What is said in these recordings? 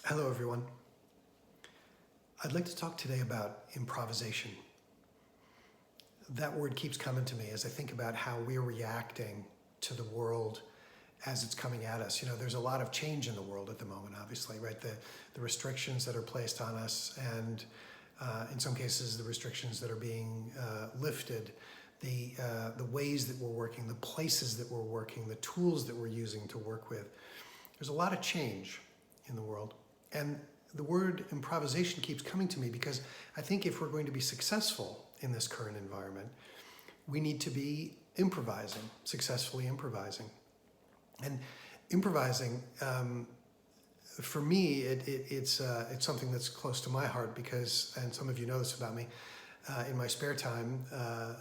Hello, everyone. I'd like to talk today about improvisation. That word keeps coming to me as I think about how we're reacting to the world as it's coming at us. You know, there's a lot of change in the world at the moment, obviously, right? The restrictions that are placed on us, and in some cases, the restrictions that are being lifted, the ways that we're working, the places that we're working, the tools that we're using to work with. There's a lot of change in the world. And the word improvisation keeps coming to me because I think if we're going to be successful in this current environment, we need to be improvising, successfully improvising. And improvising, for me, it's something that's close to my heart because, and some of you know this about me, in my spare time,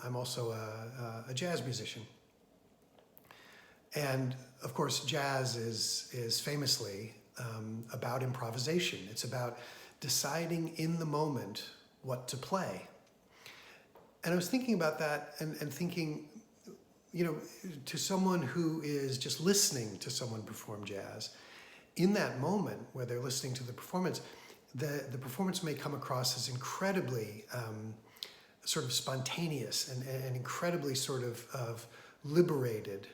I'm also a jazz musician. And of course, jazz is famously about improvisation. It's about deciding in the moment what to play. And I was thinking about that and thinking, you know, to someone who is just listening to someone perform jazz, in that moment where they're listening to the performance may come across as incredibly sort of spontaneous and incredibly sort of liberated.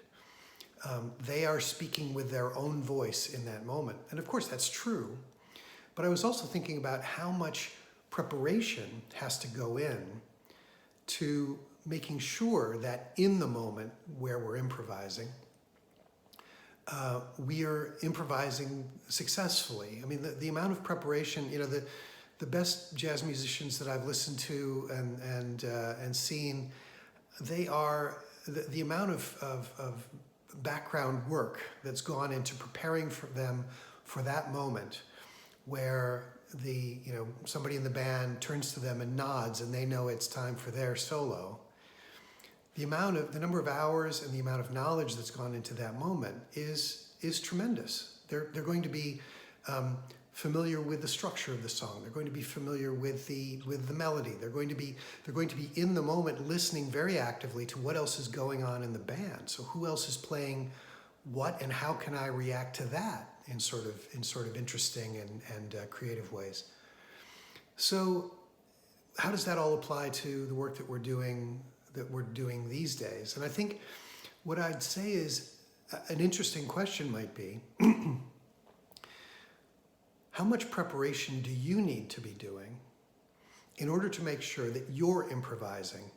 They are speaking with their own voice in that moment. And of course, that's true. But I was also thinking about how much preparation has to go in to making sure that in the moment where we're improvising, we are improvising successfully. I mean, the amount of preparation, you know, the best jazz musicians that I've listened to and seen, they are, the amount of background work that's gone into preparing for them for that moment where somebody in the band turns to them and nods and they know it's time for their solo. The number of hours and the amount of knowledge that's gone into that moment is tremendous. They're going to be familiar with the structure of the song. They're going to be familiar with the melody. They're going to be in the moment, listening very actively to what else is going on in the band. So who else is playing what, and how can I react to that in sort of interesting and creative ways. So how does that all apply to the work that we're doing these days? And I think what I'd say is an interesting question might be, how much preparation do you need to be doing in order to make sure that you're improvising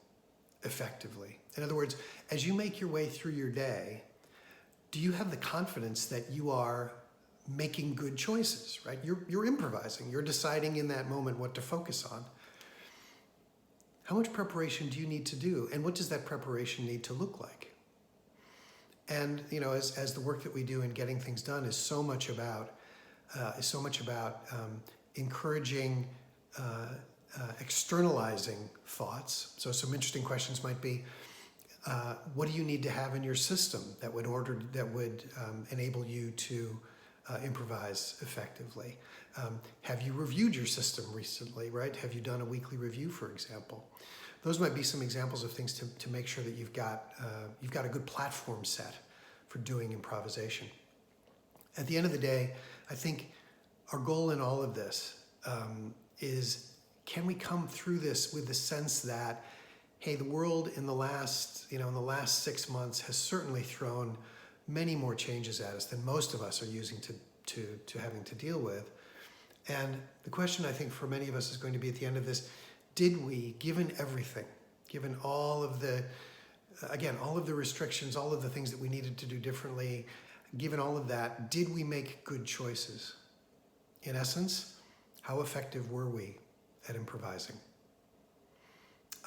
effectively? In other words, as you make your way through your day, do you have the confidence that you are making good choices, right? You're improvising. You're deciding in that moment what to focus on. How much preparation do you need to do? And what does that preparation need to look like? And, you know, as the work that we do in getting things done is so much about encouraging externalizing thoughts. So some interesting questions might be, what do you need to have in your system that would enable you to improvise effectively? Have you reviewed your system recently, right? Have you done a weekly review, for example? Those might be some examples of things to make sure that you've got a good platform set for doing improvisation. At the end of the day, I think our goal in all of this is, can we come through this with the sense that, hey, the world in the last 6 months has certainly thrown many more changes at us than most of us are using to having to deal with. And the question I think for many of us is going to be at the end of this, did we, given everything, given all of the restrictions, all of the things that we needed to do differently, given all of that, did we make good choices? In essence, how effective were we at improvising?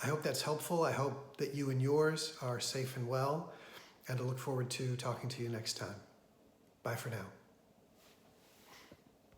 I hope that's helpful. I hope that you and yours are safe and well, and I look forward to talking to you next time. Bye for now.